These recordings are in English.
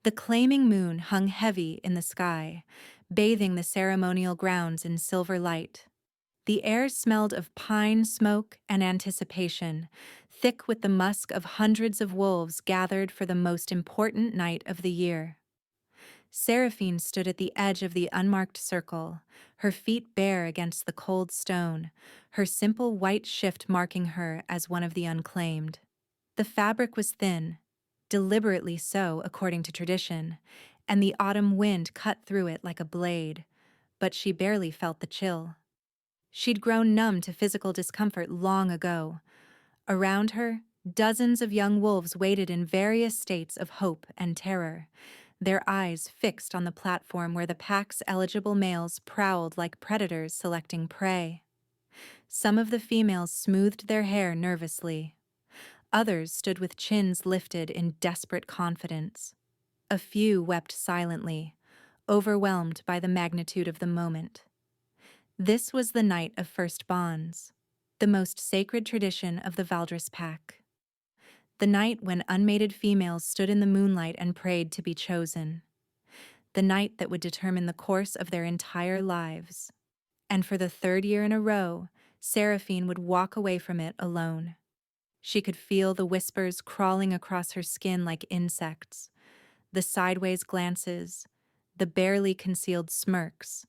The claiming moon hung heavy in the sky, bathing the ceremonial grounds in silver light. The air smelled of pine smoke and anticipation, thick with the musk of hundreds of wolves gathered for the most important night of the year. Seraphine stood at the edge of the unmarked circle, her feet bare against the cold stone, her simple white shift marking her as one of the unclaimed. The fabric was thin, deliberately so according to tradition, and the autumn wind cut through it like a blade, but she barely felt the chill. She'd grown numb to physical discomfort long ago. Around her, dozens of young wolves waited in various states of hope and terror, their eyes fixed on the platform where the pack's eligible males prowled like predators selecting prey. Some of the females smoothed their hair nervously. Others stood with chins lifted in desperate confidence. A few wept silently, overwhelmed by the magnitude of the moment. This was the night of first bonds, the most sacred tradition of the Valdris pack. The night when unmated females stood in the moonlight and prayed to be chosen. The night that would determine the course of their entire lives. And for the third year in a row, Seraphine would walk away from it alone. She could feel the whispers crawling across her skin like insects, the sideways glances, the barely concealed smirks.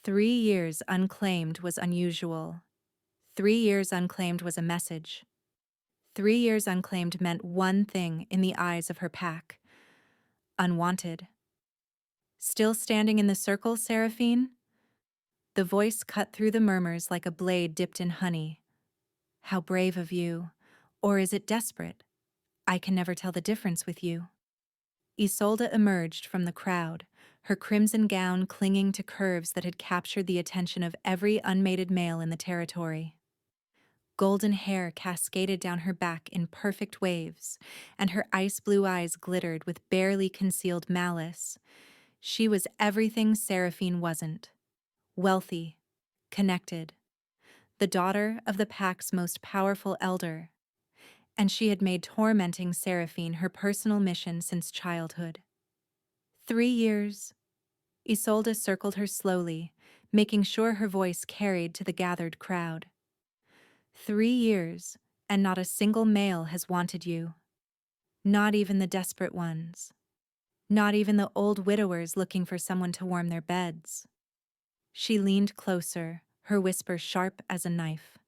3 years unclaimed was unusual. 3 years unclaimed was a message. 3 years unclaimed meant one thing in the eyes of her pack: unwanted. Still standing in the circle, Seraphine? The voice cut through the murmurs like a blade dipped in honey. How brave of you. Or is it desperate? I can never tell the difference with you. Isolda emerged from the crowd, her crimson gown clinging to curves that had captured the attention of every unmated male in the territory. Golden hair cascaded down her back in perfect waves, and her ice-blue eyes glittered with barely concealed malice. She was everything Seraphine wasn't. Wealthy, connected, the daughter of the pack's most powerful elder, and she had made tormenting Seraphine her personal mission since childhood. 3 years. Isolda circled her slowly, making sure her voice carried to the gathered crowd. 3 years, and not a single male has wanted you. Not even the desperate ones. Not even the old widowers looking for someone to warm their beds. She leaned closer, her whisper sharp as a knife.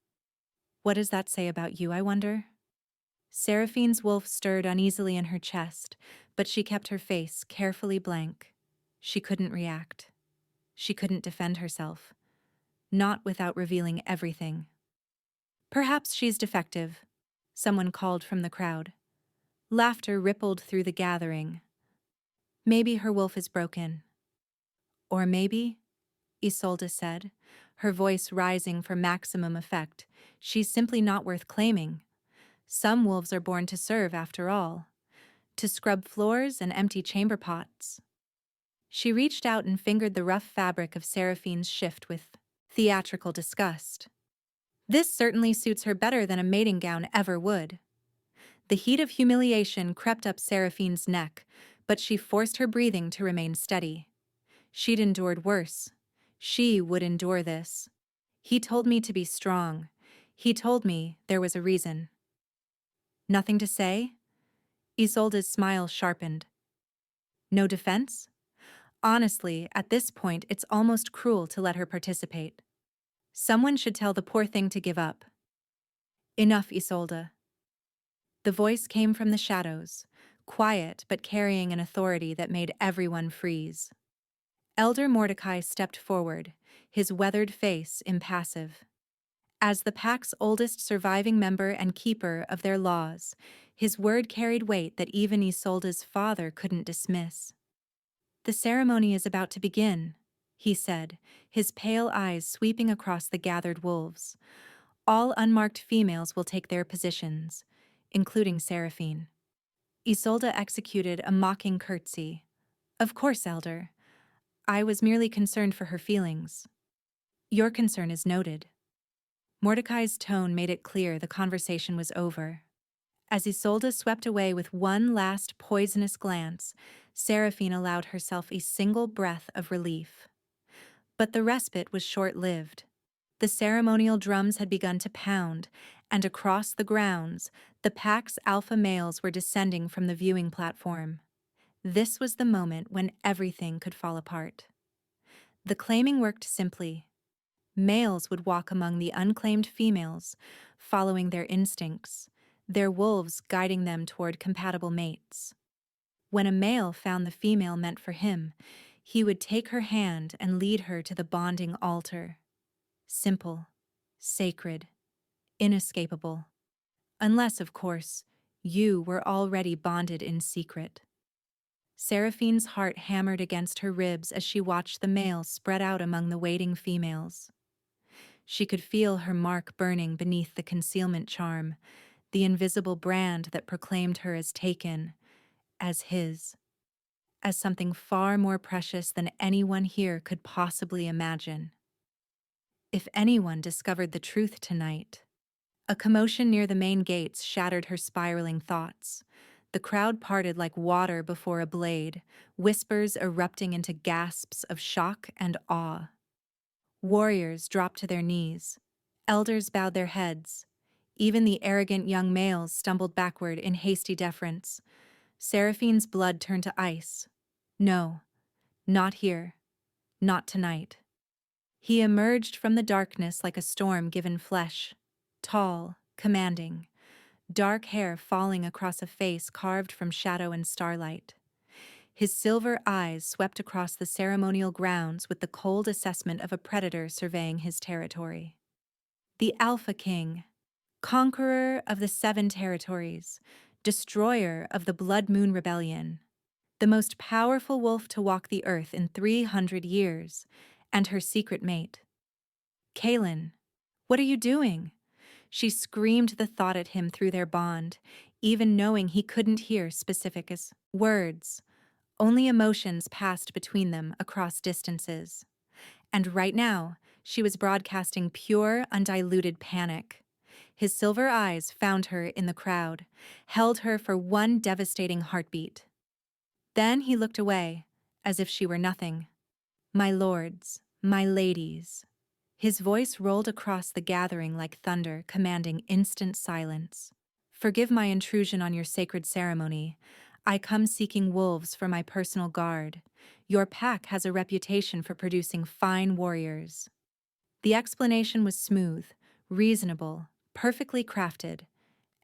What does that say about you, I wonder? Seraphine's wolf stirred uneasily in her chest, but she kept her face carefully blank. She couldn't react. She couldn't defend herself. Not without revealing everything. Perhaps she's defective, someone called from the crowd. Laughter rippled through the gathering. Maybe her wolf is broken. Or maybe, Isolda said, her voice rising for maximum effect, she's simply not worth claiming. Some wolves are born to serve, after all. To scrub floors and empty chamber pots. She reached out and fingered the rough fabric of Seraphine's shift with theatrical disgust. This certainly suits her better than a mating gown ever would. The heat of humiliation crept up Seraphine's neck, but she forced her breathing to remain steady. She'd endured worse. She would endure this. He told me to be strong. He told me there was a reason. Nothing to say? Isolda's smile sharpened. No defense? Honestly, at this point, it's almost cruel to let her participate. Someone should tell the poor thing to give up. Enough, Isolda. The voice came from the shadows, quiet but carrying an authority that made everyone freeze. Elder Mordecai stepped forward, his weathered face impassive. As the pack's oldest surviving member and keeper of their laws, his word carried weight that even Isolda's father couldn't dismiss. The ceremony is about to begin, he said, his pale eyes sweeping across the gathered wolves. All unmarked females will take their positions, including Seraphine. Isolda executed a mocking curtsy. Of course, Elder. I was merely concerned for her feelings. Your concern is noted. Mordecai's tone made it clear the conversation was over. As Isolda swept away with one last poisonous glance, Seraphine allowed herself a single breath of relief. But the respite was short-lived. The ceremonial drums had begun to pound, and across the grounds, the pack's alpha males were descending from the viewing platform. This was the moment when everything could fall apart. The claiming worked simply. Males would walk among the unclaimed females, following their instincts, their wolves guiding them toward compatible mates. When a male found the female meant for him, he would take her hand and lead her to the bonding altar. Simple, sacred, inescapable. Unless, of course, you were already bonded in secret. Seraphine's heart hammered against her ribs as she watched the males spread out among the waiting females. She could feel her mark burning beneath the concealment charm, the invisible brand that proclaimed her as taken, as his, as something far more precious than anyone here could possibly imagine. If anyone discovered the truth tonight. A commotion near the main gates shattered her spiraling thoughts. The crowd parted like water before a blade, whispers erupting into gasps of shock and awe. Warriors dropped to their knees. Elders bowed their heads. Even the arrogant young males stumbled backward in hasty deference. Seraphine's blood turned to ice. No, not here. Not tonight. He emerged from the darkness like a storm given flesh. Tall, commanding, dark hair falling across a face carved from shadow and starlight. His silver eyes swept across the ceremonial grounds with the cold assessment of a predator surveying his territory. The Alpha King, conqueror of the 7 territories, destroyer of the Blood Moon Rebellion, the most powerful wolf to walk the earth in 300 years, and her secret mate. Kaelin, what are you doing? She screamed the thought at him through their bond, even knowing he couldn't hear specific as words. Only emotions passed between them across distances. And right now, she was broadcasting pure, undiluted panic. His silver eyes found her in the crowd, held her for one devastating heartbeat. Then he looked away, as if she were nothing. My lords, my ladies. His voice rolled across the gathering like thunder, commanding instant silence. Forgive my intrusion on your sacred ceremony. I come seeking wolves for my personal guard. Your pack has a reputation for producing fine warriors. The explanation was smooth, reasonable, perfectly crafted,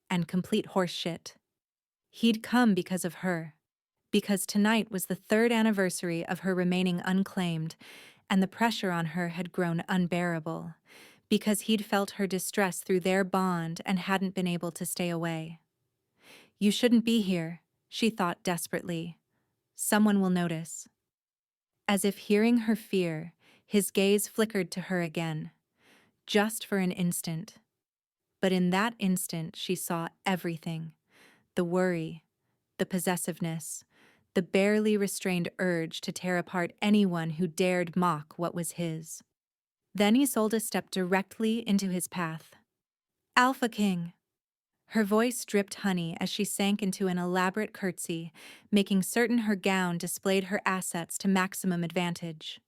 and complete horseshit. He'd come because of her. Because tonight was the 3rd anniversary of her remaining unclaimed, and the pressure on her had grown unbearable, because he'd felt her distress through their bond and hadn't been able to stay away. You shouldn't be here, she thought desperately. Someone will notice. As if hearing her fear, his gaze flickered to her again, just for an instant. But in that instant she saw everything, the worry, the possessiveness, the barely restrained urge to tear apart anyone who dared mock what was his. Then Isolda stepped directly into his path. Alpha King! Her voice dripped honey as she sank into an elaborate curtsy, making certain her gown displayed her assets to maximum advantage.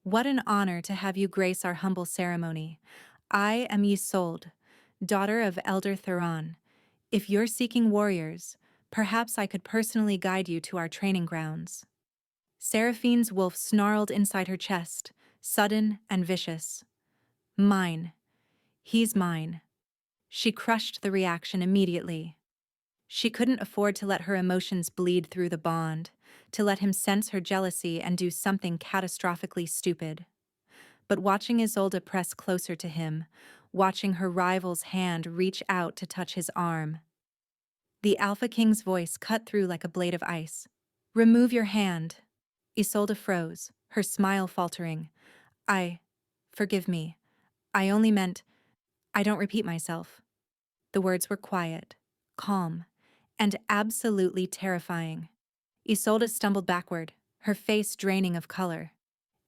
What an honor to have you grace our humble ceremony. I am Isolde, daughter of Elder Thuron. If you're seeking warriors, perhaps I could personally guide you to our training grounds. Seraphine's wolf snarled inside her chest, sudden and vicious. Mine. He's mine. She crushed the reaction immediately. She couldn't afford to let her emotions bleed through the bond, to let him sense her jealousy and do something catastrophically stupid. But watching Isolda press closer to him, watching her rival's hand reach out to touch his arm, the Alpha King's voice cut through like a blade of ice. Remove your hand. Isolda froze, her smile faltering. Forgive me. I only meant, I don't repeat myself. The words were quiet, calm, and absolutely terrifying. Isolda stumbled backward, her face draining of color.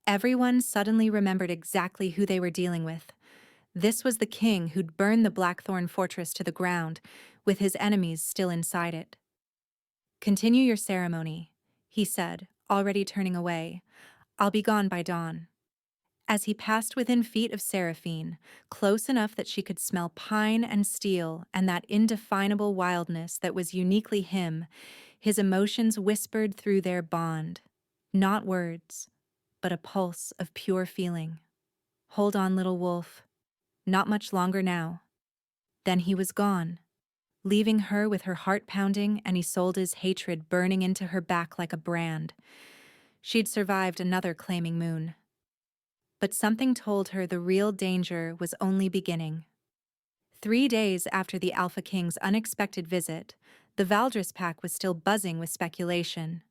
Everyone suddenly remembered exactly who they were dealing with. This was the king who'd burned the Blackthorn fortress to the ground, with his enemies still inside it. Continue your ceremony. he said, already turning away. I'll be gone by dawn. As he passed within feet of Seraphine, close enough that she could smell pine and steel and that indefinable wildness that was uniquely him, his emotions whispered through their bond. Not words, but a pulse of pure feeling. Hold on, little wolf. Not much longer now. Then he was gone, leaving her with her heart pounding and Isolda's hatred burning into her back like a brand. She'd survived another claiming moon. But something told her the real danger was only beginning. 3 days after the Alpha King's unexpected visit, the Valdris pack was still buzzing with speculation.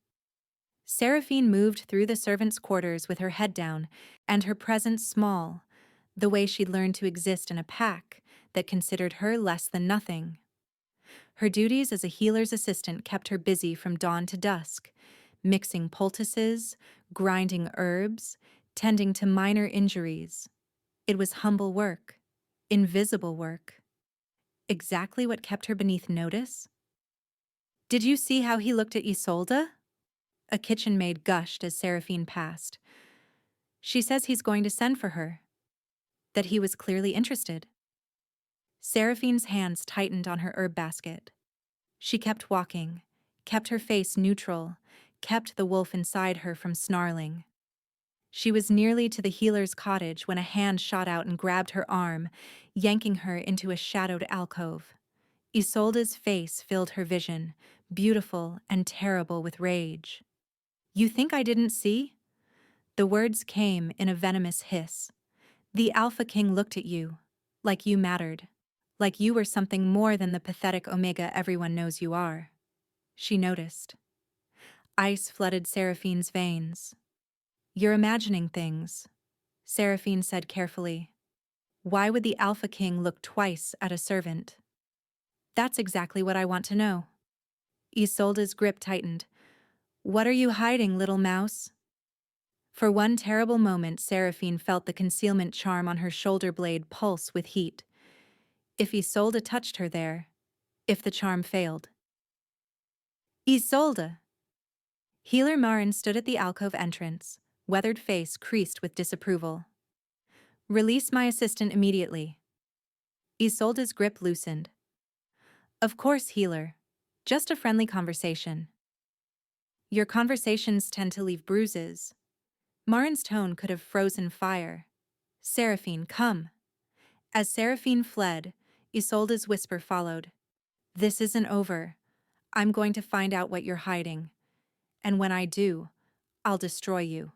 Seraphine moved through the servants' quarters with her head down and her presence small, the way she'd learned to exist in a pack that considered her less than nothing. Her duties as a healer's assistant kept her busy from dawn to dusk, mixing poultices, grinding herbs, tending to minor injuries. It was humble work, invisible work. Exactly what kept her beneath notice? Did you see how he looked at Isolda? A kitchen maid gushed as Seraphine passed. She says he's going to send for her. That he was clearly interested. Seraphine's hands tightened on her herb basket. She kept walking, kept her face neutral, kept the wolf inside her from snarling. She was nearly to the healer's cottage when a hand shot out and grabbed her arm, yanking her into a shadowed alcove. Isolda's face filled her vision, beautiful and terrible with rage. You think I didn't see? The words came in a venomous hiss. The Alpha King looked at you, like you mattered, like you were something more than the pathetic Omega everyone knows you are. She noticed. Ice flooded Seraphine's veins. You're imagining things, Seraphine said carefully. Why would the Alpha King look twice at a servant? That's exactly what I want to know. Isolda's grip tightened. What are you hiding, little mouse? For one terrible moment, Seraphine felt the concealment charm on her shoulder blade pulse with heat. If Isolda touched her there, if the charm failed. Isolda! Healer Marin stood at the alcove entrance, weathered face creased with disapproval. Release my assistant immediately. Isolda's grip loosened. Of course, healer. Just a friendly conversation. Your conversations tend to leave bruises. Marin's tone could have frozen fire. Seraphine, come. As Seraphine fled, Isolda's whisper followed. This isn't over. I'm going to find out what you're hiding. And when I do, I'll destroy you.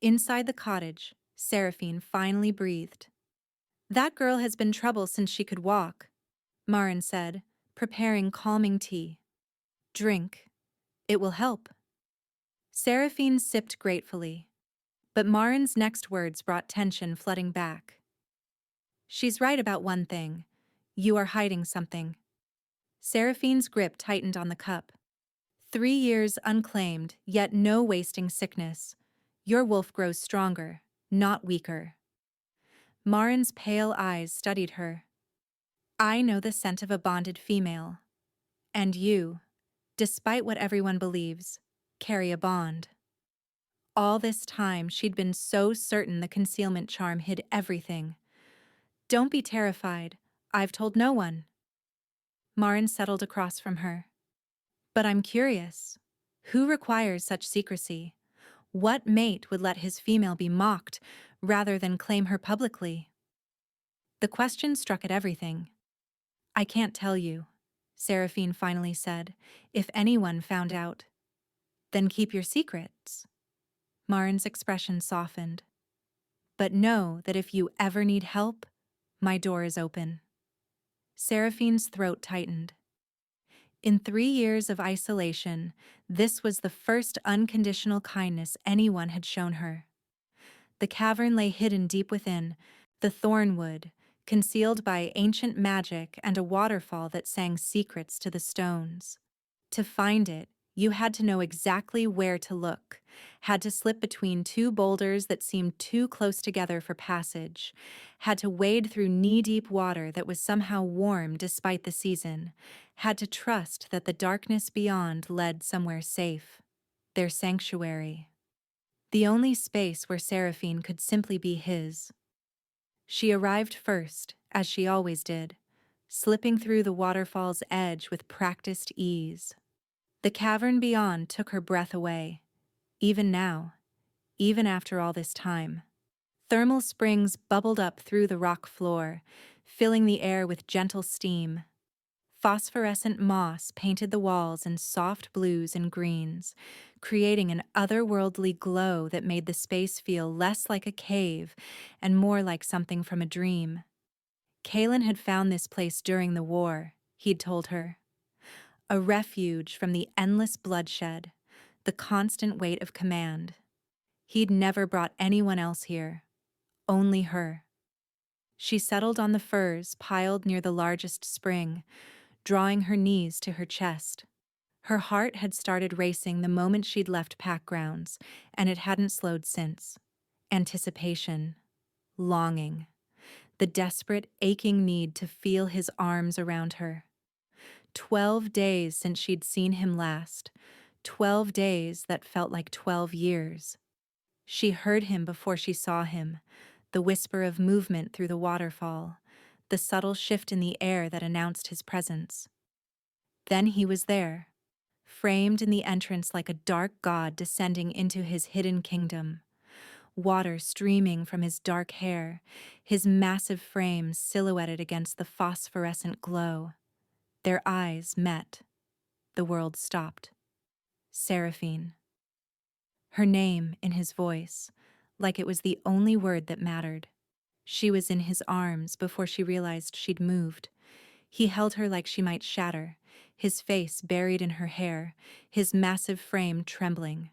Inside the cottage, Seraphine finally breathed. That girl has been trouble since she could walk, Marin said, preparing calming tea. Drink. It will help. Seraphine sipped gratefully, but Marin's next words brought tension flooding back. She's right about one thing. You are hiding something. Seraphine's grip tightened on the cup. 3 years unclaimed, yet no wasting sickness. Your wolf grows stronger, not weaker. Marin's pale eyes studied her. I know the scent of a bonded female. And you, despite what everyone believes, carry a bond. All this time she'd been so certain the concealment charm hid everything. Don't be terrified. I've told no one. Marin settled across from her. But I'm curious. Who requires such secrecy? What mate would let his female be mocked rather than claim her publicly? The question struck at everything. I can't tell you, Seraphine finally said. If anyone found out, then keep your secrets. Marin's expression softened. But know that if you ever need help, my door is open. Seraphine's throat tightened. In 3 years of isolation, this was the first unconditional kindness anyone had shown her. The cavern lay hidden deep within, the thornwood, concealed by ancient magic and a waterfall that sang secrets to the stones. To find it, you had to know exactly where to look, had to slip between 2 boulders that seemed too close together for passage, had to wade through knee-deep water that was somehow warm despite the season, had to trust that the darkness beyond led somewhere safe. their sanctuary. The only space where Seraphine could simply be his. She arrived first, as she always did, slipping through the waterfall's edge with practiced ease. The cavern beyond took her breath away, even now, even after all this time. Thermal springs bubbled up through the rock floor, filling the air with gentle steam. Phosphorescent moss painted the walls in soft blues and greens, creating an otherworldly glow that made the space feel less like a cave and more like something from a dream. Kaelin had found this place during the war, he'd told her. A refuge from the endless bloodshed, the constant weight of command. He'd never brought anyone else here, only her. She settled on the furs piled near the largest spring, drawing her knees to her chest. Her heart had started racing the moment she'd left pack grounds, and it hadn't slowed since. Anticipation, longing, the desperate, aching need to feel his arms around her. 12 days since she'd seen him last, 12 days that felt like 12 years. She heard him before she saw him, the whisper of movement through the waterfall, the subtle shift in the air that announced his presence. Then he was there, framed in the entrance like a dark god descending into his hidden kingdom. Water streaming from his dark hair, his massive frame silhouetted against the phosphorescent glow. Their eyes met. The world stopped. Seraphine. Her name in his voice, like it was the only word that mattered. She was in his arms before she realized she'd moved. He held her like she might shatter, his face buried in her hair, his massive frame trembling.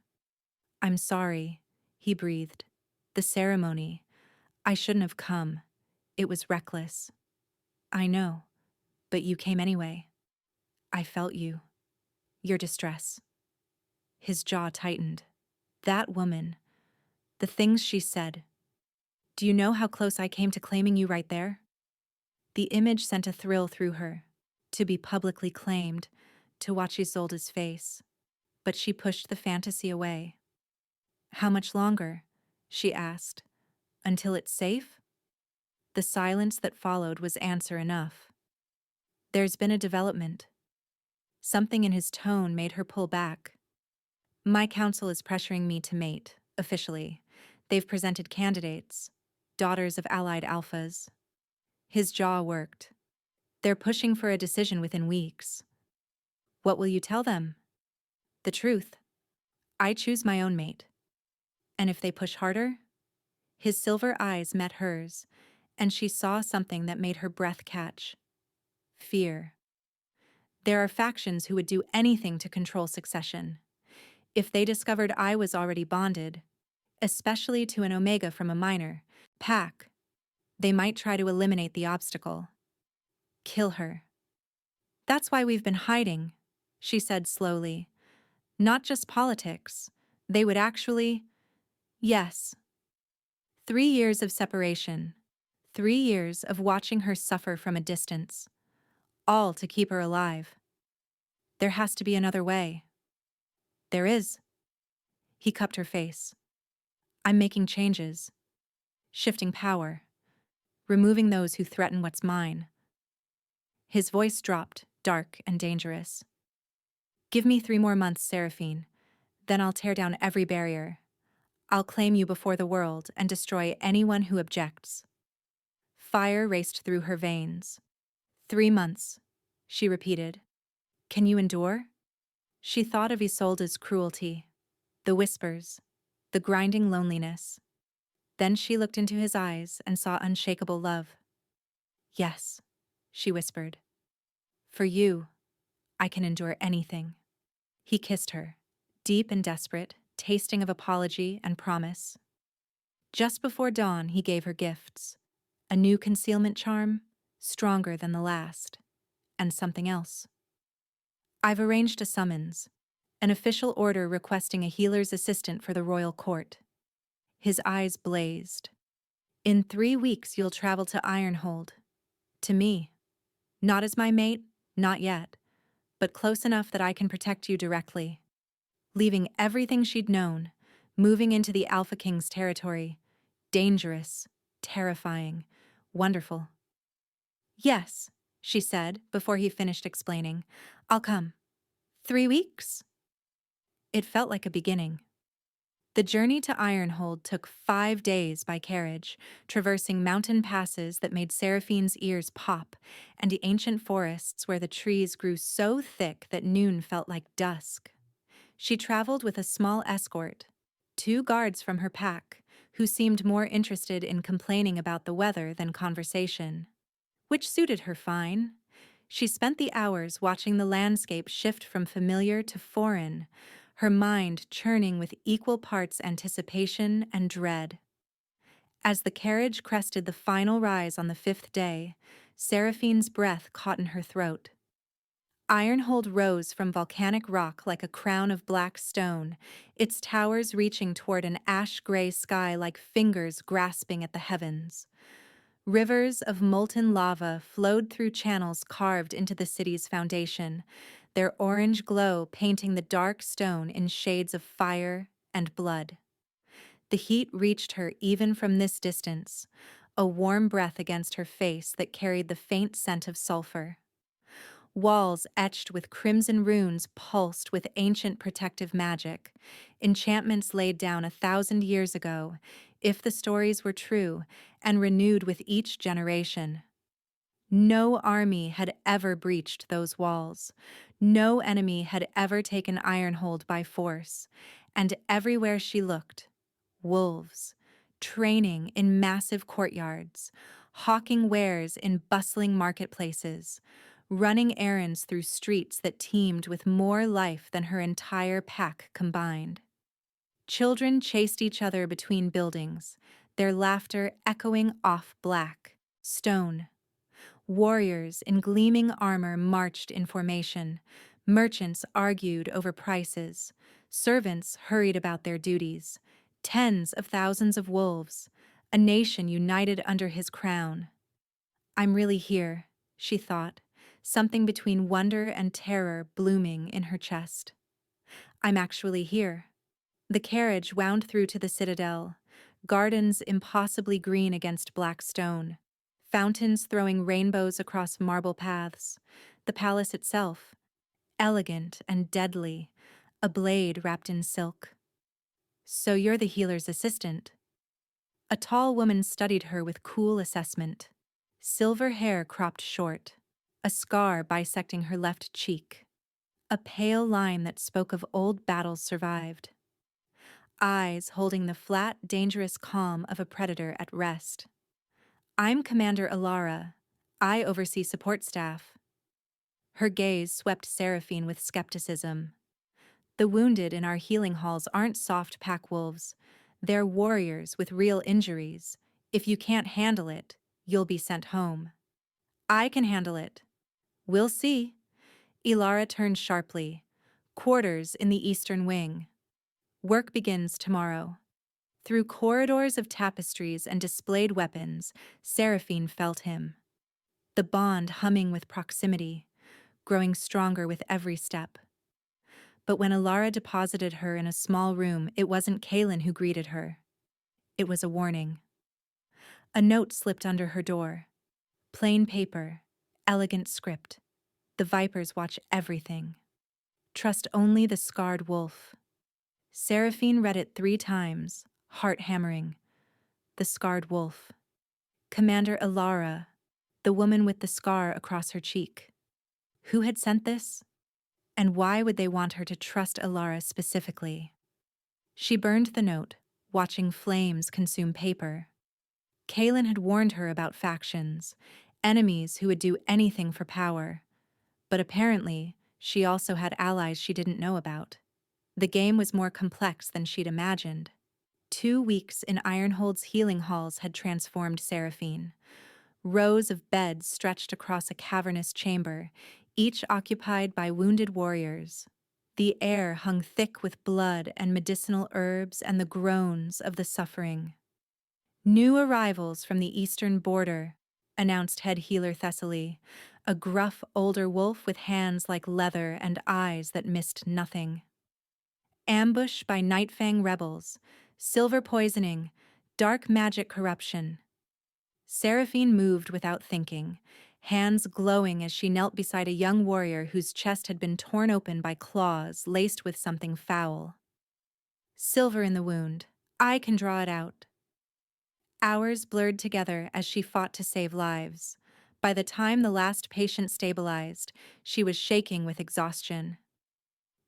"I'm sorry," he breathed. "The ceremony. I shouldn't have come. It was reckless." "I know, but you came anyway. I felt you. Your distress." His jaw tightened. That woman. The things she said. "Do you know how close I came to claiming you right there?" The image sent a thrill through her. To be publicly claimed, to watch Isolda's face. But she pushed the fantasy away. "How much longer?" she asked. "Until it's safe?" The silence that followed was answer enough. "There's been a development." Something in his tone made her pull back. "My council is pressuring me to mate, officially. They've presented candidates, daughters of allied alphas." His jaw worked. "They're pushing for a decision within weeks." "What will you tell them?" "The truth. I choose my own mate." "And if they push harder?" His silver eyes met hers, and she saw something that made her breath catch. Fear. There are factions who would do anything to control succession. If they discovered I was already bonded, especially to an Omega from a minor, pack, they might try to eliminate the obstacle. Kill her. "That's why we've been hiding," she said slowly. "Not just politics. They would actually—" Yes. 3 years of separation. 3 years of watching her suffer from a distance. All to keep her alive. There has to be another way. There is. He cupped her face. "I'm making changes. Shifting power. Removing those who threaten what's mine." His voice dropped, dark and dangerous. "Give me 3 more months, Seraphine. Then I'll tear down every barrier. I'll claim you before the world and destroy anyone who objects." Fire raced through her veins. 3 months, she repeated. "Can you endure?" She thought of Isolda's cruelty, the whispers, the grinding loneliness. Then she looked into his eyes and saw unshakable love. "Yes," she whispered. "For you, I can endure anything." He kissed her, deep and desperate, tasting of apology and promise. Just before dawn, he gave her gifts. A new concealment charm, stronger than the last, and something else. "I've arranged a summons, an official order requesting a healer's assistant for the royal court." His eyes blazed. "In 3 weeks you'll travel to Ironhold. To me. Not as my mate, not yet, but close enough that I can protect you directly." leaving everything she'd known, moving into the Alpha King's territory. Dangerous, terrifying, wonderful. "Yes," she said before he finished explaining. "I'll come. 3 weeks?" It felt like a beginning. The journey to Ironhold took 5 days by carriage, traversing mountain passes that made Seraphine's ears pop, and the ancient forests where the trees grew so thick that noon felt like dusk. She traveled with a small escort, 2 guards from her pack, who seemed more interested in complaining about the weather than conversation. Which suited her fine. She spent the hours watching the landscape shift from familiar to foreign, her mind churning with equal parts anticipation and dread. As the carriage crested the final rise on the 5th day, Seraphine's breath caught in her throat. Ironhold rose from volcanic rock like a crown of black stone, its towers reaching toward an ash-gray sky like fingers grasping at the heavens. Rivers of molten lava flowed through channels carved into the city's foundation, their orange glow painting the dark stone in shades of fire and blood. The heat reached her even from this distance, a warm breath against her face that carried the faint scent of sulfur. Walls etched with crimson runes pulsed with ancient protective magic, enchantments laid down 1,000 years ago, if the stories were true, and renewed with each generation. No army had ever breached those walls. No enemy had ever taken Ironhold by force, and everywhere she looked, wolves, training in massive courtyards, hawking wares in bustling marketplaces, running errands through streets that teemed with more life than her entire pack combined. Children chased each other between buildings, their laughter echoing off black stone. Warriors in gleaming armor marched in formation. Merchants argued over prices. Servants hurried about their duties. Tens of thousands of wolves, a nation united under his crown. "I'm really here," she thought, something between wonder and terror blooming in her chest. "I'm actually here." The carriage wound through to the Citadel, gardens impossibly green against black stone, fountains throwing rainbows across marble paths, the palace itself, elegant and deadly, a blade wrapped in silk. "So you're the healer's assistant." A tall woman studied her with cool assessment. Silver hair cropped short, a scar bisecting her left cheek, a pale line that spoke of old battles survived. Eyes holding the flat, dangerous calm of a predator at rest. "I'm Commander Alara. I oversee support staff." Her gaze swept Seraphine with skepticism. "The wounded in our healing halls aren't soft pack wolves. They're warriors with real injuries. If you can't handle it, you'll be sent home." "I can handle it." "We'll see." Ilara turned sharply. "Quarters in the eastern wing. Work begins tomorrow." Through corridors of tapestries and displayed weapons, Seraphine felt him. The bond humming with proximity, growing stronger with every step. But when Ilara deposited her in a small room, it wasn't Kaelin who greeted her. It was a warning. A note slipped under her door. Plain paper, elegant script. "The Vipers watch everything. Trust only the scarred wolf." Seraphine read it 3 times, heart hammering. The scarred wolf. Commander Ilara, the woman with the scar across her cheek. Who had sent this? And why would they want her to trust Ilara specifically? She burned the note, watching flames consume paper. Kaelin had warned her about factions, enemies who would do anything for power. But apparently, she also had allies she didn't know about. The game was more complex than she'd imagined. 2 weeks in Ironhold's healing halls had transformed Seraphine. Rows of beds stretched across a cavernous chamber, each occupied by wounded warriors. The air hung thick with blood and medicinal herbs and the groans of the suffering. "New arrivals from the eastern border," announced head healer Thessaly, a gruff older wolf with hands like leather and eyes that missed nothing. Ambush by Nightfang rebels, silver poisoning, dark magic corruption. Seraphine moved without thinking, hands glowing as she knelt beside a young warrior whose chest had been torn open by claws laced with something foul. Silver in the wound. I can draw it out. Hours blurred together as she fought to save lives. By the time the last patient stabilized, she was shaking with exhaustion.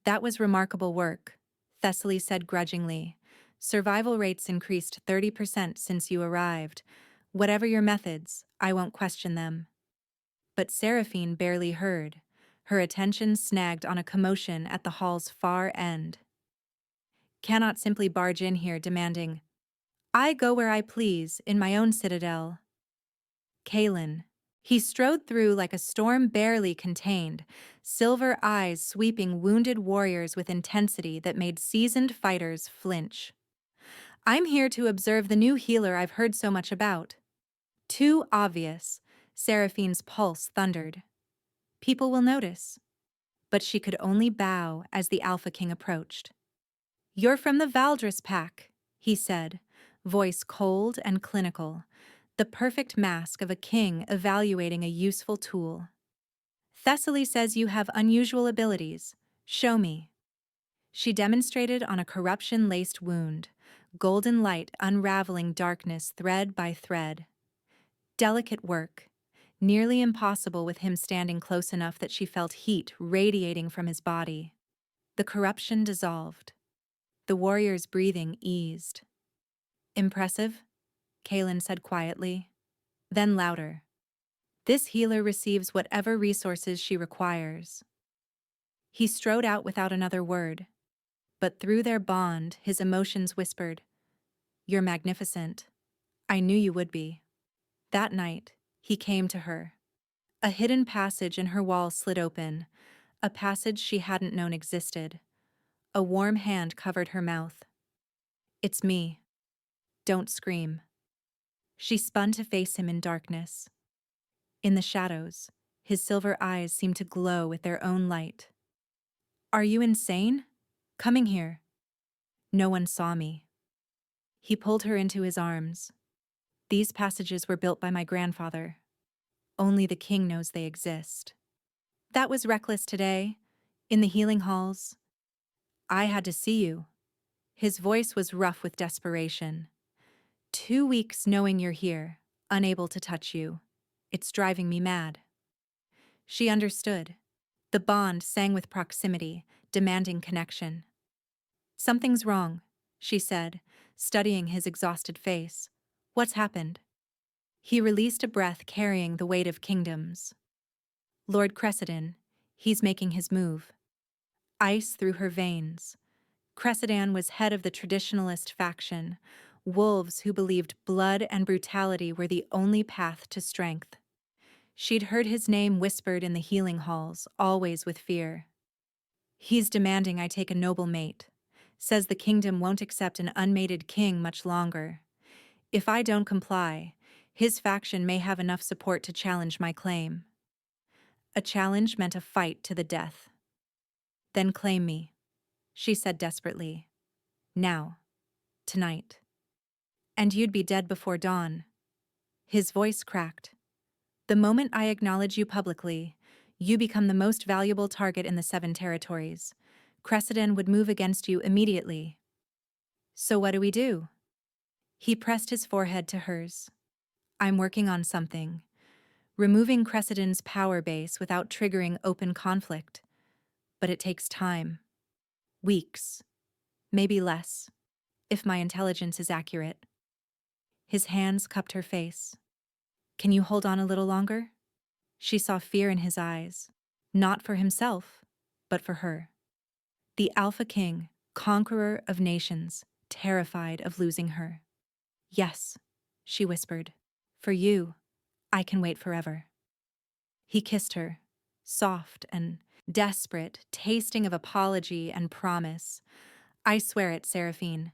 That was remarkable work, Thessaly said grudgingly. Survival rates increased 30% since you arrived. Whatever your methods, I won't question them. But Seraphine barely heard, her attention snagged on a commotion at the hall's far end. Cannot simply barge in here demanding, I go where I please, in my own citadel. Kalen. He strode through like a storm barely contained, silver eyes sweeping wounded warriors with intensity that made seasoned fighters flinch. I'm here to observe the new healer I've heard so much about. Too obvious, Seraphine's pulse thundered. People will notice. But she could only bow as the Alpha King approached. You're from the Valdris pack, he said, voice cold and clinical, the perfect mask of a king evaluating a useful tool. Thessaly says you have unusual abilities. Show me. She demonstrated on a corruption-laced wound, golden light unraveling darkness thread by thread. Delicate work, nearly impossible with him standing close enough that she felt heat radiating from his body. The corruption dissolved. The warrior's breathing eased. Impressive, Kalen said quietly. Then louder. This healer receives whatever resources she requires. He strode out without another word, but through their bond, his emotions whispered, You're magnificent. I knew you would be. That night, he came to her. A hidden passage in her wall slid open, a passage she hadn't known existed. A warm hand covered her mouth. It's me. Don't scream. She spun to face him in darkness. In the shadows, his silver eyes seemed to glow with their own light. Are you insane? Coming here. No one saw me. He pulled her into his arms. These passages were built by my grandfather. Only the king knows they exist. That was reckless today, in the healing halls. I had to see you. His voice was rough with desperation. 2 weeks knowing you're here, unable to touch you. It's driving me mad. She understood. The bond sang with proximity, demanding connection. Something's wrong, she said, studying his exhausted face. What's happened? He released a breath carrying the weight of kingdoms. Lord Cressidon, he's making his move. Ice through her veins. Cressidon was head of the traditionalist faction, wolves who believed blood and brutality were the only path to strength. She'd heard his name whispered in the healing halls, always with fear. He's demanding I take a noble mate. Says the kingdom won't accept an unmated king much longer. If I don't comply, his faction may have enough support to challenge my claim. A challenge meant a fight to the death. Then claim me, she said desperately. Now. Tonight. And you'd be dead before dawn. His voice cracked. The moment I acknowledge you publicly, you become the most valuable target in the 7 territories. Cressidon would move against you immediately. So what do we do? He pressed his forehead to hers. I'm working on something. Removing Cressidon's power base without triggering open conflict. But it takes time. Weeks. Maybe less. If my intelligence is accurate. His hands cupped her face. Can you hold on a little longer? She saw fear in his eyes. Not for himself, but for her. The Alpha King, conqueror of nations, terrified of losing her. Yes, she whispered. For you, I can wait forever. He kissed her, soft and desperate, tasting of apology and promise. I swear it, Seraphine.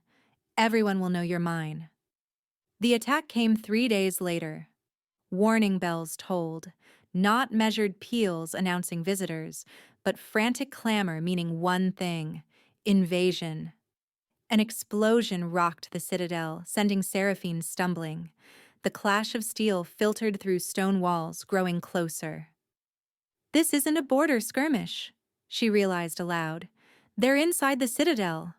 Everyone will know you're mine. The attack came 3 days later. Warning bells tolled, not measured peals announcing visitors, but frantic clamor meaning one thing. Invasion. An explosion rocked the Citadel, sending Seraphine stumbling. The clash of steel filtered through stone walls, growing closer. This isn't a border skirmish, she realized aloud. They're inside the Citadel.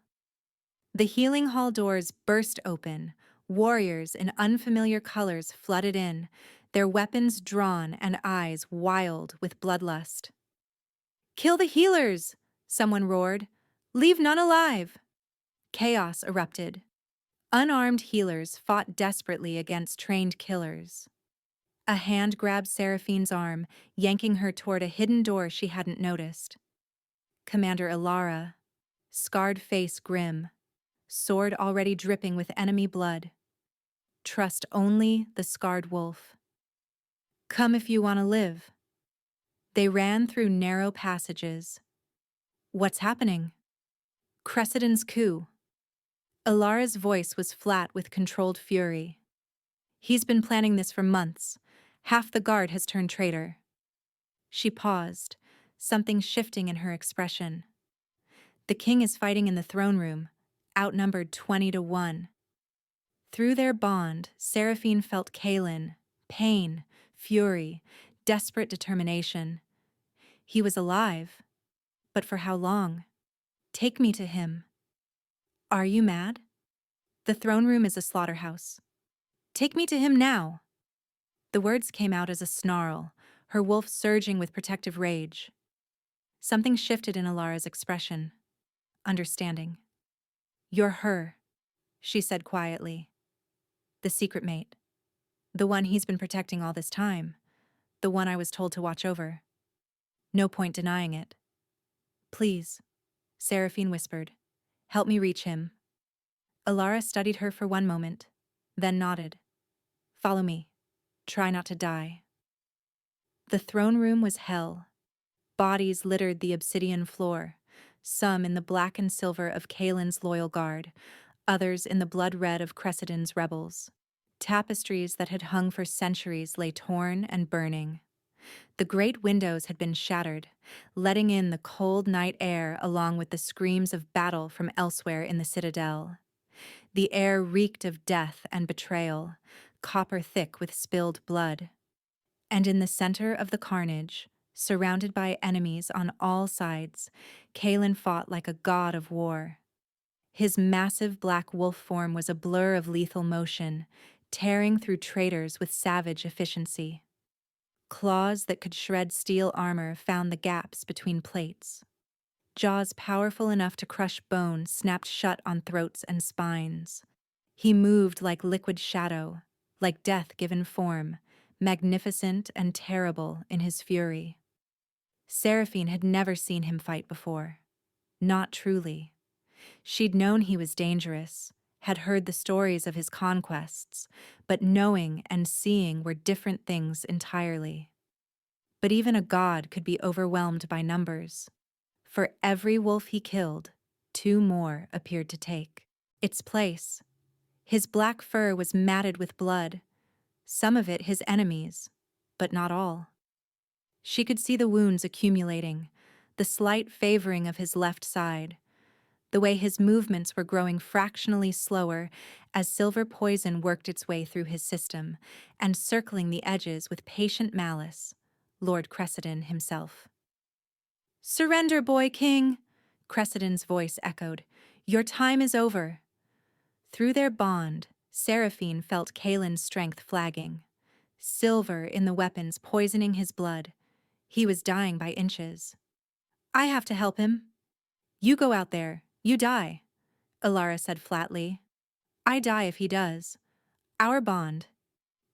The healing hall doors burst open. Warriors in unfamiliar colors flooded in, their weapons drawn and eyes wild with bloodlust. "Kill the healers!" someone roared. "Leave none alive!" Chaos erupted. Unarmed healers fought desperately against trained killers. A hand grabbed Seraphine's arm, yanking her toward a hidden door she hadn't noticed. Commander Ilara, scarred face grim, sword already dripping with enemy blood. Trust only the scarred wolf. Come if you want to live. They ran through narrow passages. What's happening? Cressidon's coup. Ilara's voice was flat with controlled fury. He's been planning this for months. Half the guard has turned traitor. She paused, something shifting in her expression. The king is fighting in the throne room, outnumbered 20-1. Through their bond, Seraphine felt Kaelin, pain, fury, desperate determination. He was alive, but for how long? Take me to him. Are you mad? The throne room is a slaughterhouse. Take me to him now. The words came out as a snarl, her wolf surging with protective rage. Something shifted in Ilara's expression. Understanding. You're her, she said quietly. The secret mate. The one he's been protecting all this time. The one I was told to watch over. No point denying it. Please, Seraphine whispered. Help me reach him. Ilara studied her for one moment, then nodded. Follow me. Try not to die. The throne room was hell. Bodies littered the obsidian floor, some in the black and silver of Kaelin's loyal guard, others in the blood red of Cressidon's rebels. Tapestries that had hung for centuries lay torn and burning. The great windows had been shattered, letting in the cold night air along with the screams of battle from elsewhere in the Citadel. The air reeked of death and betrayal, copper thick with spilled blood. And in the center of the carnage, surrounded by enemies on all sides, Kaelin fought like a god of war. His massive black wolf form was a blur of lethal motion, tearing through traitors with savage efficiency. Claws that could shred steel armor found the gaps between plates. Jaws powerful enough to crush bone snapped shut on throats and spines. He moved like liquid shadow, like death given form, magnificent and terrible in his fury. Seraphine had never seen him fight before. Not truly. She'd known he was dangerous, had heard the stories of his conquests, but knowing and seeing were different things entirely. But even a god could be overwhelmed by numbers. For every wolf he killed, 2 more appeared to take its place. His black fur was matted with blood, some of it his enemies, but not all. She could see the wounds accumulating, the slight favoring of his left side, the way his movements were growing fractionally slower as silver poison worked its way through his system, and circling the edges with patient malice, Lord Cressidon himself. "Surrender, boy king!" Cressidon's voice echoed. "Your time is over." Through their bond, Seraphine felt Kaelin's strength flagging. Silver in the weapons poisoning his blood. He was dying by inches. "I have to help him." "You go out there. You die," Ilara said flatly. "I die if he does. Our bond.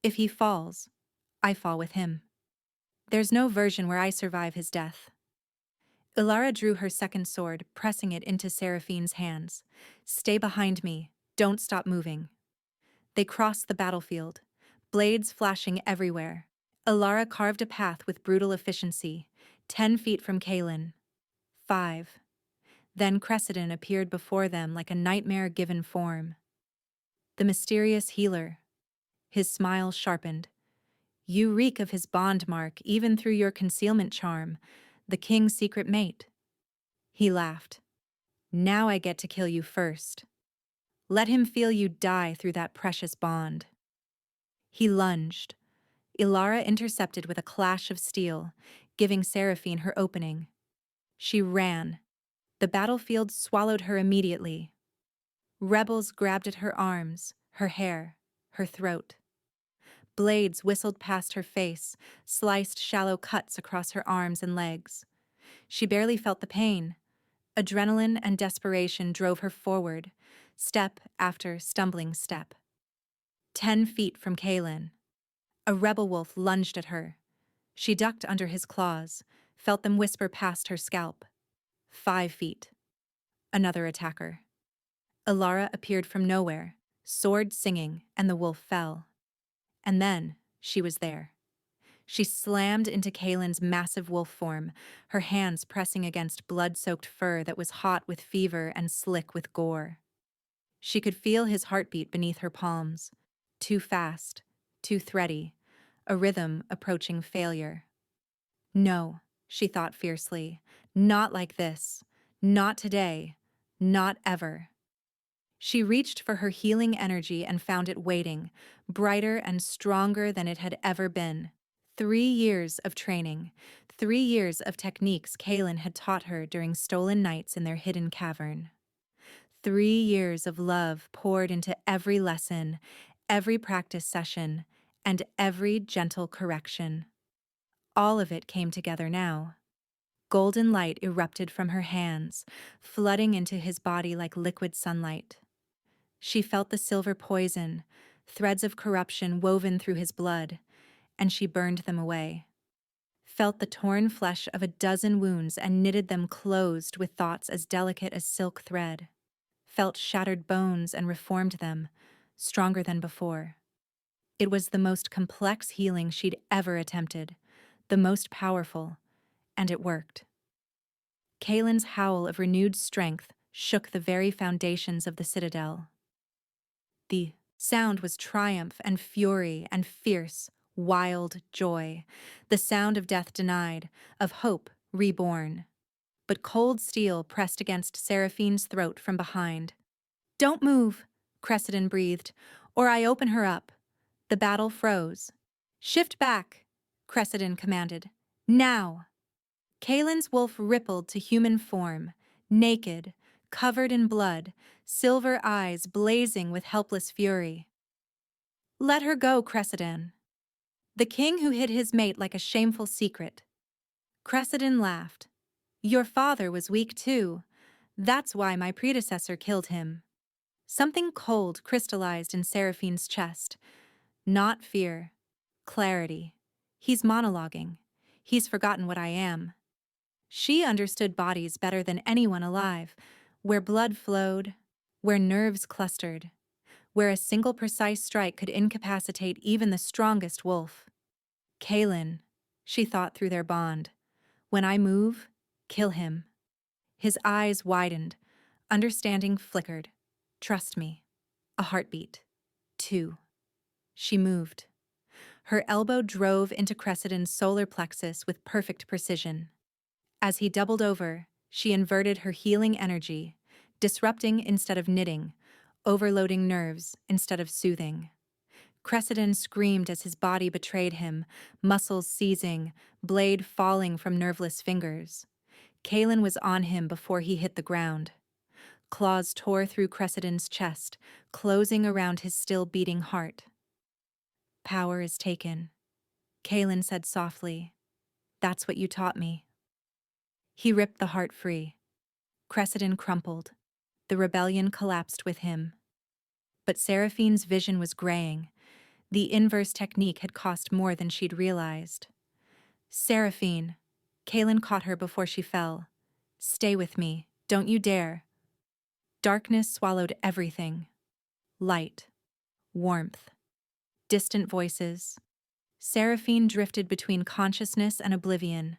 If he falls, I fall with him. There's no version where I survive his death." Ilara drew her second sword, pressing it into Seraphine's hands. "Stay behind me. Don't stop moving." They crossed the battlefield, blades flashing everywhere. Ilara carved a path with brutal efficiency, 10 feet from Kaelin. 5. Then Cressidon appeared before them like a nightmare-given form. The mysterious healer. His smile sharpened. "You reek of his bond mark even through your concealment charm, the king's secret mate." He laughed. Now I get to kill you first. Let him feel you die through that precious bond. He lunged. Ilara intercepted with a clash of steel, giving Seraphine her opening. She ran. The battlefield swallowed her immediately. Rebels grabbed at her arms, her hair, her throat. Blades whistled past her face, sliced shallow cuts across her arms and legs. She barely felt the pain. Adrenaline and desperation drove her forward, step after stumbling step. 10 feet from Kaelin, a rebel wolf lunged at her. She ducked under his claws, felt them whisper past her scalp. 5 feet. Another attacker. Ilara appeared from nowhere, sword singing, and the wolf fell. And then she was there. She slammed into Kaelin's massive wolf form, her hands pressing against blood-soaked fur that was hot with fever and slick with gore. She could feel his heartbeat beneath her palms. Too fast, too thready, a rhythm approaching failure. No, she thought fiercely, not like this, not today, not ever. She reached for her healing energy and found it waiting, brighter and stronger than it had ever been. 3 years of training, 3 years of techniques Kaelin had taught her during stolen nights in their hidden cavern. 3 years of love poured into every lesson, every practice session, and every gentle correction. All of it came together now. Golden light erupted from her hands, flooding into his body like liquid sunlight. She felt the silver poison, threads of corruption woven through his blood, and she burned them away. Felt the torn flesh of a dozen wounds and knitted them closed with thoughts as delicate as silk thread. Felt shattered bones and reformed them, stronger than before. It was the most complex healing she'd ever attempted, the most powerful, and it worked. Kaelin's howl of renewed strength shook the very foundations of the Citadel. The sound was triumph and fury and fierce, wild joy, the sound of death denied, of hope reborn. But cold steel pressed against Seraphine's throat from behind. "Don't move," Cressida breathed, "or I open her up." The battle froze. "Shift back," Cressida commanded. "Now!" Kaelin's wolf rippled to human form, naked, covered in blood, silver eyes blazing with helpless fury. "Let her go, Cressida." The king who hid his mate like a shameful secret. Cressida laughed. "Your father was weak too. That's why my predecessor killed him." Something cold crystallized in Seraphine's chest. Not fear. Clarity. He's monologuing. He's forgotten what I am. She understood bodies better than anyone alive, where blood flowed, where nerves clustered, where a single precise strike could incapacitate even the strongest wolf. Kaelin, she thought through their bond. When I move, kill him. His eyes widened, understanding flickered. Trust me. A heartbeat. 2. She moved. Her elbow drove into Cressida's solar plexus with perfect precision. As he doubled over, she inverted her healing energy, disrupting instead of knitting, overloading nerves instead of soothing. Cressida screamed as his body betrayed him, muscles seizing, blade falling from nerveless fingers. Kaelin was on him before he hit the ground. Claws tore through Cressida's chest, closing around his still beating heart. "Power is taken," Kaelin said softly. "That's what you taught me." He ripped the heart free. Cressida crumpled. The rebellion collapsed with him. But Seraphine's vision was graying. The inverse technique had cost more than she'd realized. "Seraphine," Kaelin caught her before she fell. "Stay with me. Don't you dare." Darkness swallowed everything. Light. Warmth. Distant voices. Seraphine drifted between consciousness and oblivion.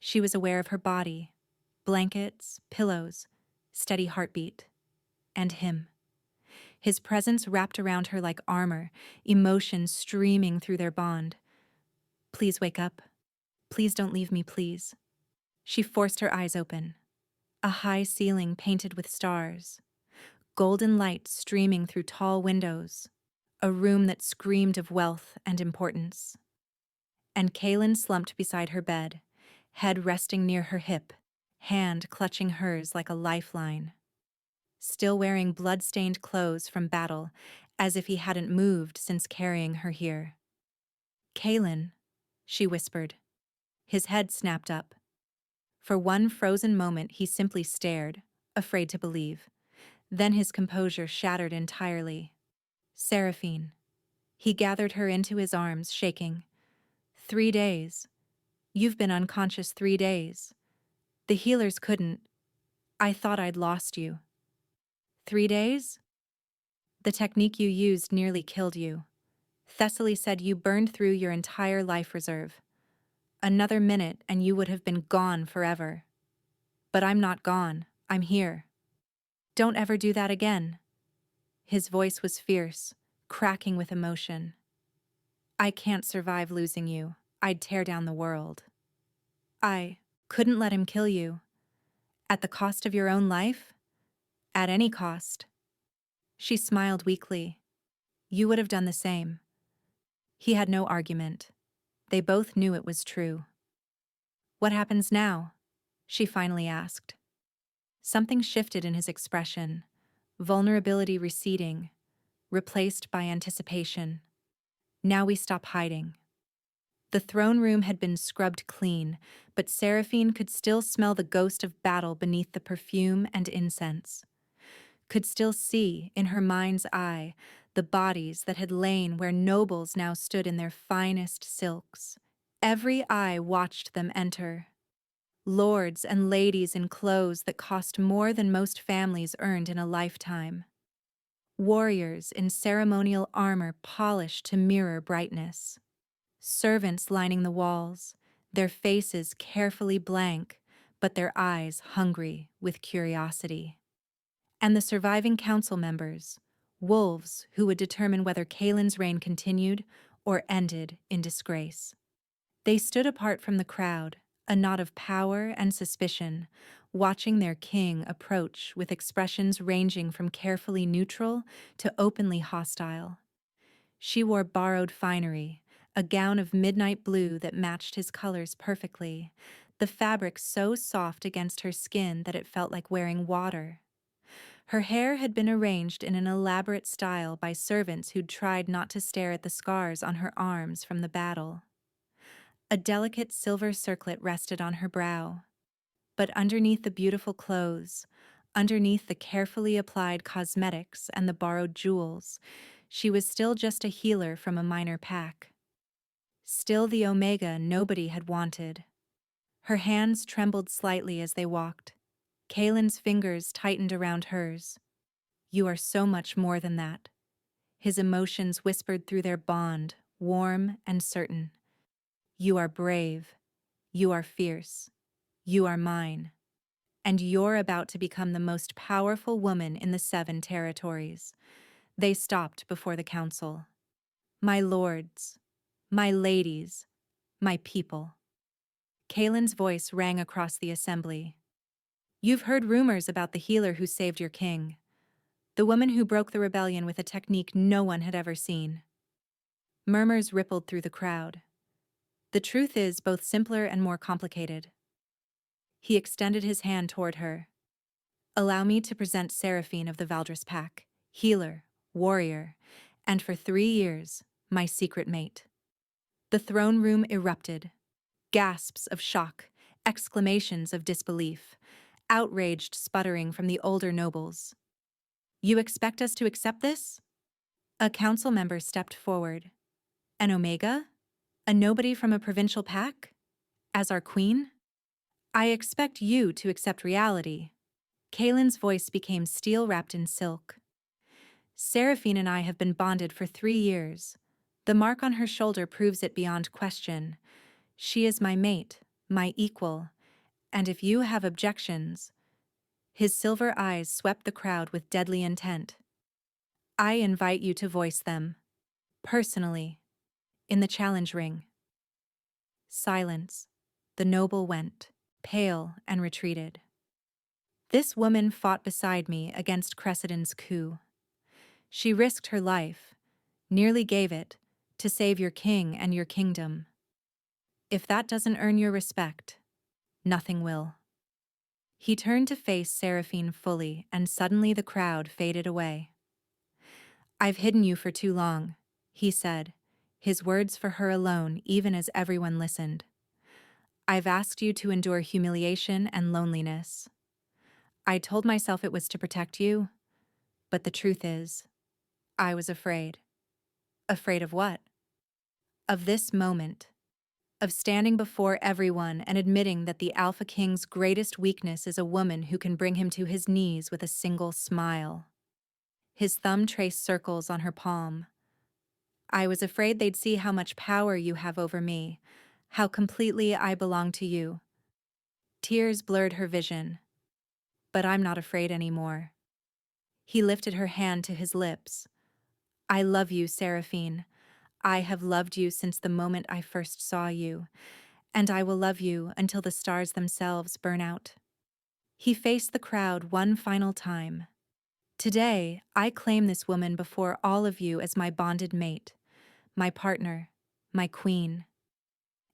She was aware of her body, blankets, pillows, steady heartbeat, and him. His presence wrapped around her like armor, emotion streaming through their bond. "Please wake up. Please don't leave me, please." She forced her eyes open. A high ceiling painted with stars, golden light streaming through tall windows, a room that screamed of wealth and importance. And Kaelin slumped beside her bed, head resting near her hip, hand clutching hers like a lifeline. Still wearing blood-stained clothes from battle, as if he hadn't moved since carrying her here. "Kaelin," she whispered. His head snapped up. For one frozen moment he simply stared, afraid to believe. Then his composure shattered entirely. "Saraphene." He gathered her into his arms, shaking. 3 days. You've been unconscious 3 days. The healers couldn't. I thought I'd lost you. 3 days? The technique you used nearly killed you. Thessaly said you burned through your entire life reserve. Another minute and you would have been gone forever. But I'm not gone. I'm here. Don't ever do that again." His voice was fierce, cracking with emotion. "I can't survive losing you. I'd tear down the world. I couldn't let him kill you. At the cost of your own life? At any cost." She smiled weakly. "You would have done the same." He had no argument. They both knew it was true. "What happens now?" she finally asked. Something shifted in his expression, vulnerability receding, replaced by anticipation. "Now we stop hiding." The throne room had been scrubbed clean, but Saraphene could still smell the ghost of battle beneath the perfume and incense. Could still see, in her mind's eye, the bodies that had lain where nobles now stood in their finest silks. Every eye watched them enter. Lords and ladies in clothes that cost more than most families earned in a lifetime. Warriors in ceremonial armor polished to mirror brightness. Servants lining the walls, their faces carefully blank, but their eyes hungry with curiosity. And the surviving council members, wolves who would determine whether Kaelin's reign continued or ended in disgrace. They stood apart from the crowd, a knot of power and suspicion, watching their king approach with expressions ranging from carefully neutral to openly hostile. She wore borrowed finery, a gown of midnight blue that matched his colors perfectly, the fabric so soft against her skin that it felt like wearing water. Her hair had been arranged in an elaborate style by servants who'd tried not to stare at the scars on her arms from the battle. A delicate silver circlet rested on her brow. But underneath the beautiful clothes, underneath the carefully applied cosmetics and the borrowed jewels, she was still just a healer from a minor pack. Still the Omega nobody had wanted. Her hands trembled slightly as they walked. Kaelin's fingers tightened around hers. "You are so much more than that." His emotions whispered through their bond, warm and certain. "You are brave. You are fierce. You are mine. And you're about to become the most powerful woman in the 7 territories." They stopped before the council. "My lords, my ladies, my people." Kaelin's voice rang across the assembly. "You've heard rumors about the healer who saved your king. The woman who broke the rebellion with a technique no one had ever seen." Murmurs rippled through the crowd. "The truth is both simpler and more complicated." He extended his hand toward her. "Allow me to present Saraphene of the Valdris Pack, healer, warrior, and for 3 years, my secret mate." The throne room erupted. Gasps of shock, exclamations of disbelief, outraged sputtering from the older nobles. "You expect us to accept this?" A council member stepped forward. "An Omega? A nobody from a provincial pack? As our queen?" "I expect you to accept reality." Kaelin's voice became steel wrapped in silk. "Saraphene and I have been bonded for 3 years. The mark on her shoulder proves it beyond question. She is my mate, my equal, and if you have objections—" His silver eyes swept the crowd with deadly intent. "I invite you to voice them. Personally. In the challenge ring." Silence. The noble went, pale and retreated. This woman fought beside me against Cressidon's coup. She risked her life, nearly gave it, to save your king and your kingdom. If that doesn't earn your respect, nothing will." He turned to face Seraphine fully, and suddenly the crowd faded away. "I've hidden you for too long," he said, his words for her alone even as everyone listened. "I've asked you to endure humiliation and loneliness. I told myself it was to protect you, but the truth is, I was afraid." Afraid of what? Of this moment. Of standing before everyone and admitting that the Alpha King's greatest weakness is a woman who can bring him to his knees with a single smile. His thumb traced circles on her palm. "I was afraid they'd see how much power you have over me, how completely I belong to you." Tears blurred her vision. "But I'm not afraid anymore." He lifted her hand to his lips. "I love you, Seraphine. I have loved you since the moment I first saw you, and I will love you until the stars themselves burn out." He faced the crowd one final time. "Today, I claim this woman before all of you as my bonded mate, my partner, my queen.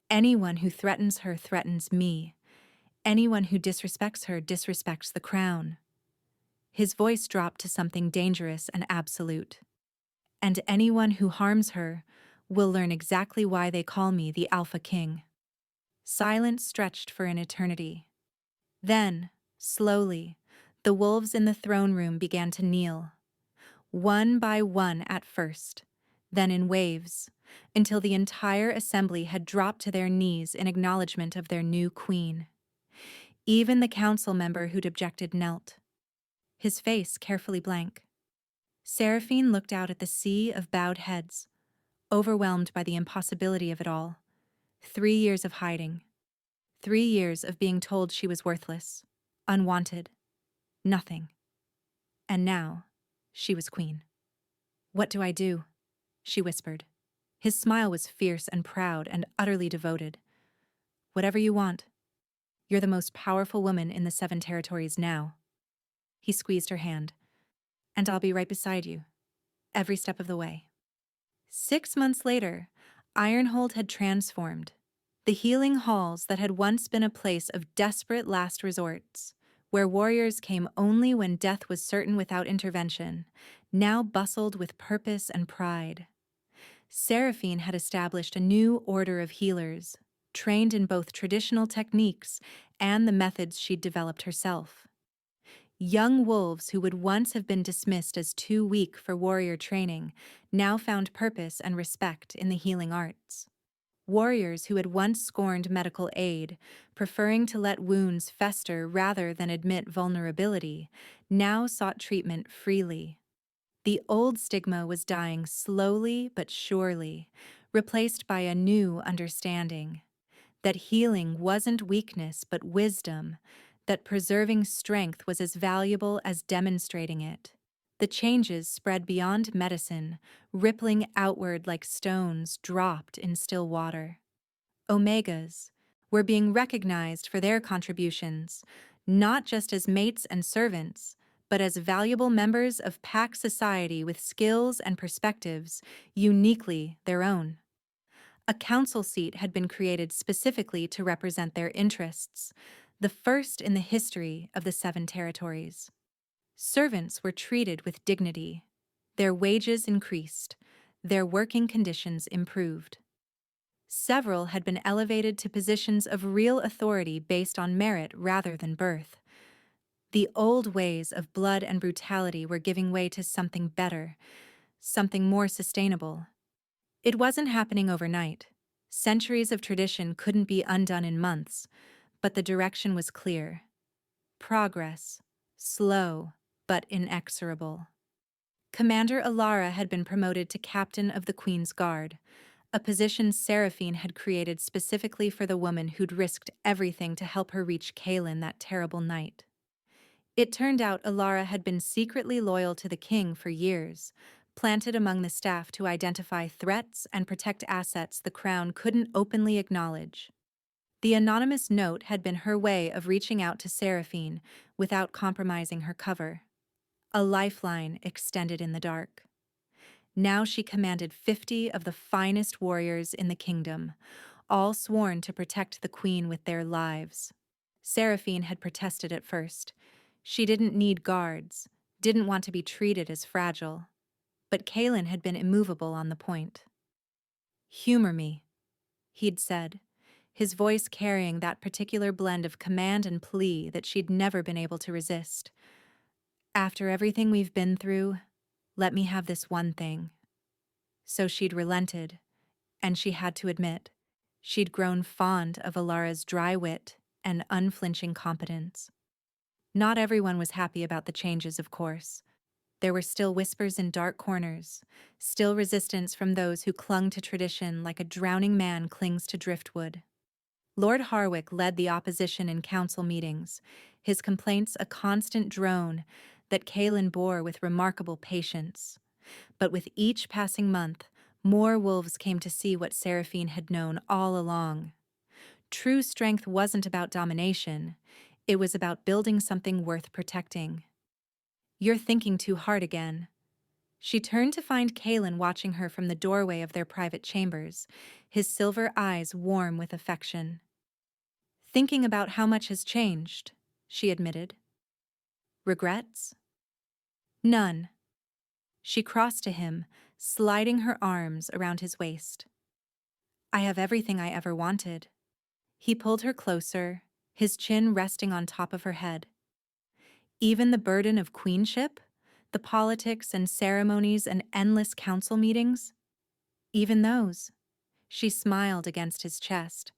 Anyone who threatens her threatens me. Anyone who disrespects her disrespects the crown." His voice dropped to something dangerous and absolute. "And anyone who harms her will learn exactly why they call me the Alpha King." Silence stretched for an eternity. Then, slowly, the wolves in the throne room began to kneel. One by one at first, then in waves, until the entire assembly had dropped to their knees in acknowledgement of their new queen. Even the council member who'd objected knelt, his face carefully blank. Seraphine looked out at the sea of bowed heads, overwhelmed by the impossibility of it all. 3 years of hiding. 3 years of being told she was worthless, unwanted, nothing. And now, she was queen. "What do I do?" she whispered. His smile was fierce and proud and utterly devoted. "Whatever you want. You're the most powerful woman in the 7 territories now." He squeezed her hand. "And I'll be right beside you, every step of the way." 6 months later, Ironhold had transformed. The healing halls that had once been a place of desperate last resorts, where warriors came only when death was certain without intervention, now bustled with purpose and pride. Seraphine had established a new order of healers, trained in both traditional techniques and the methods she'd developed herself. Young wolves who would once have been dismissed as too weak for warrior training now found purpose and respect in the healing arts. Warriors who had once scorned medical aid, preferring to let wounds fester rather than admit vulnerability, now sought treatment freely. The old stigma was dying slowly but surely, replaced by a new understanding. That healing wasn't weakness but wisdom, that preserving strength was as valuable as demonstrating it. The changes spread beyond medicine, rippling outward like stones dropped in still water. Omegas were being recognized for their contributions, not just as mates and servants, but as valuable members of pack society with skills and perspectives uniquely their own. A council seat had been created specifically to represent their interests, the first in the history of the 7 territories. Servants were treated with dignity. Their wages increased. Their working conditions improved. Several had been elevated to positions of real authority based on merit rather than birth. The old ways of blood and brutality were giving way to something better, something more sustainable. It wasn't happening overnight. Centuries of tradition couldn't be undone in months, but the direction was clear. Progress, slow but inexorable. Commander Alara had been promoted to captain of the Queen's Guard, a position Seraphine had created specifically for the woman who'd risked everything to help her reach Kaelin that terrible night. It turned out Alara had been secretly loyal to the king for years, planted among the staff to identify threats and protect assets the crown couldn't openly acknowledge. The anonymous note had been her way of reaching out to Seraphine without compromising her cover. A lifeline extended in the dark. Now she commanded 50 of the finest warriors in the kingdom, all sworn to protect the queen with their lives. Seraphine had protested at first. She didn't need guards, didn't want to be treated as fragile. But Kalen had been immovable on the point. "Humor me," he'd said, his voice carrying that particular blend of command and plea that she'd never been able to resist. "After everything we've been through, let me have this one thing." So she'd relented, and she had to admit, she'd grown fond of Alara's dry wit and unflinching competence. Not everyone was happy about the changes, of course. There were still whispers in dark corners, still resistance from those who clung to tradition like a drowning man clings to driftwood. Lord Harwick led the opposition in council meetings, his complaints a constant drone that Kalen bore with remarkable patience. But with each passing month, more wolves came to see what Seraphine had known all along. True strength wasn't about domination, it was about building something worth protecting. "You're thinking too hard again." She turned to find Kalen watching her from the doorway of their private chambers, his silver eyes warm with affection. "Thinking about how much has changed," she admitted. "Regrets?" "None." She crossed to him, sliding her arms around his waist. "I have everything I ever wanted." He pulled her closer, his chin resting on top of her head. "Even the burden of queenship? The politics and ceremonies and endless council meetings? Even those?" She smiled against his chest.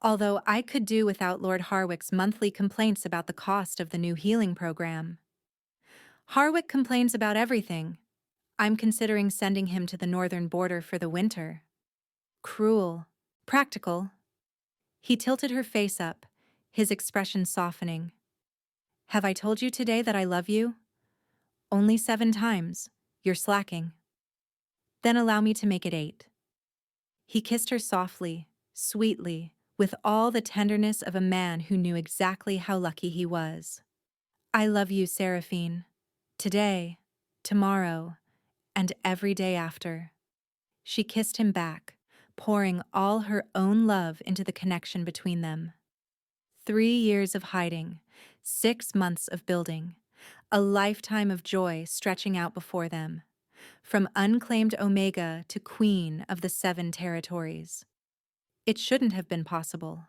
"Although I could do without Lord Harwick's monthly complaints about the cost of the new healing program." "Harwick complains about everything. I'm considering sending him to the northern border for the winter." "Cruel. Practical." He tilted her face up, his expression softening. "Have I told you today that I love you?" "Only 7 times. You're slacking." "Then allow me to make it 8. He kissed her softly, sweetly, with all the tenderness of a man who knew exactly how lucky he was. "I love you, Seraphine. Today, tomorrow, and every day after." She kissed him back, pouring all her own love into the connection between them. 3 years of hiding, 6 months of building, a lifetime of joy stretching out before them, from unclaimed Omega to Queen of the 7 territories. It shouldn't have been possible.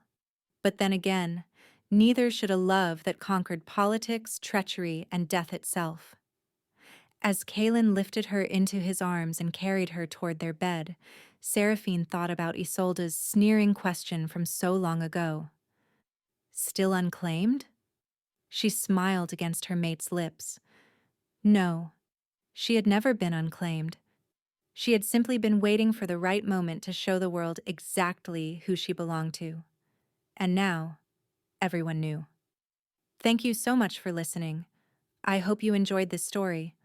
But then again, neither should a love that conquered politics, treachery, and death itself. As Kalen lifted her into his arms and carried her toward their bed, Seraphine thought about Isolda's sneering question from so long ago. Still unclaimed? She smiled against her mate's lips. No, she had never been unclaimed. She had simply been waiting for the right moment to show the world exactly who she belonged to. And now, everyone knew. Thank you so much for listening. I hope you enjoyed this story.